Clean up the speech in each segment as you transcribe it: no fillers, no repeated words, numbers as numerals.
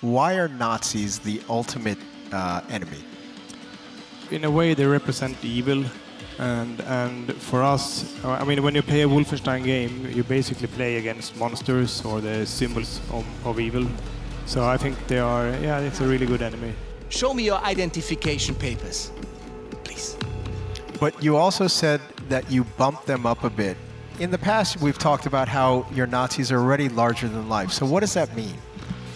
Why are Nazis the ultimate enemy? In a way, they represent evil, and for us, I mean, when you play a Wolfenstein game, you basically play against monsters or the symbols of evil. So I think they are, yeah, it's a really good enemy. Show me your identification papers, please. But you also said that you bumped them up a bit. In the past, we've talked about how your Nazis are already larger than life. So what does that mean?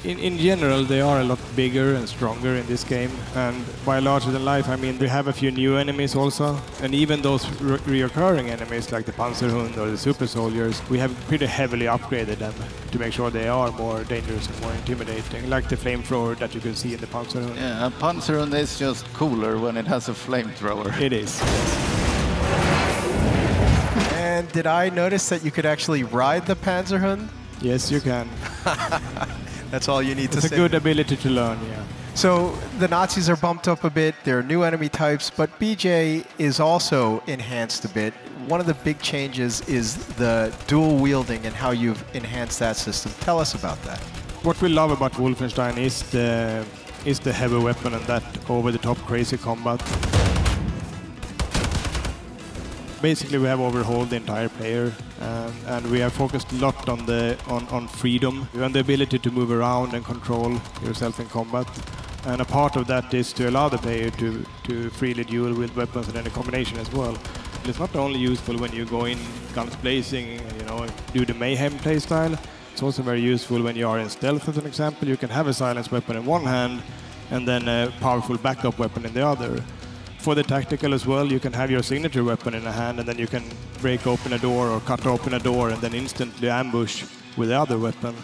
In general, they are a lot bigger and stronger in this game, and by larger than life, I mean we have a few new enemies also, and even those reoccurring enemies like the Panzerhund or the super soldiers, we have pretty heavily upgraded them to make sure they are more dangerous and more intimidating, like the flamethrower that you can see in the Panzerhund. Yeah, a Panzerhund is just cooler when it has a flamethrower. It is. And did I notice that you could actually ride the Panzerhund? Yes, you can. That's all you need to say. It's a good ability to learn, yeah. So the Nazis are bumped up a bit, there are new enemy types, but BJ is also enhanced a bit. One of the big changes is the dual wielding and how you've enhanced that system. Tell us about that. What we love about Wolfenstein is the heavy weapon and that over-the-top crazy combat. Basically, we have overhauled the entire player, and we have focused a lot on freedom and the ability to move around and control yourself in combat. And a part of that is to allow the player to freely duel with weapons and any combination as well. It's not only useful when you go in guns blazing, you know, do the mayhem playstyle. It's also very useful when you are in stealth, as an example. You can have a silence weapon in one hand and then a powerful backup weapon in the other. For the tactical as well, you can have your signature weapon in a hand and then you can break open a door or cut open a door and then instantly ambush with the other weapon.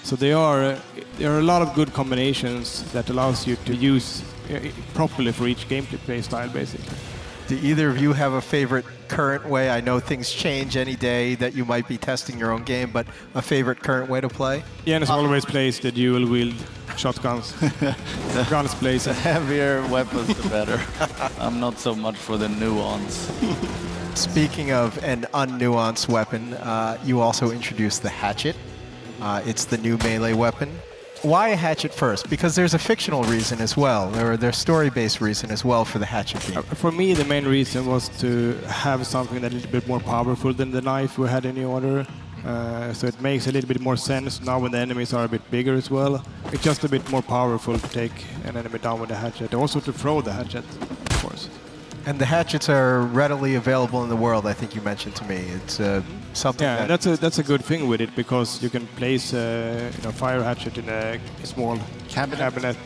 So there are a lot of good combinations that allows you to use properly for each gameplay style, basically. Do either of you have a favorite current way? I know things change any day that you might be testing your own game, but a favorite current way to play? Jens always plays the dual-wield shotguns. Guns plays. The heavier weapons, the better. I'm not so much for the nuance. Speaking of an unnuanced weapon, you also introduced the hatchet. It's the new melee weapon. Why a hatchet first? Because there's a fictional reason as well, or there's a story-based reason as well for the hatchet being. For me, the main reason was to have something that's a little bit more powerful than the knife we had in the order. So it makes a little bit more sense now when the enemies are a bit bigger as well. It's just a bit more powerful to take an enemy down with the hatchet. Also to throw the hatchet, of course. And the hatchets are readily available in the world, I think you mentioned to me. It's something that's a good thing with it, because you can place fire hatchet in a small cabinet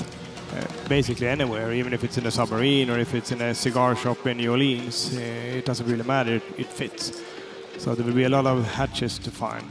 basically anywhere, even if it's in a submarine or if it's in a cigar shop in New Orleans. It doesn't really matter, it fits. So there will be a lot of hatchets to find.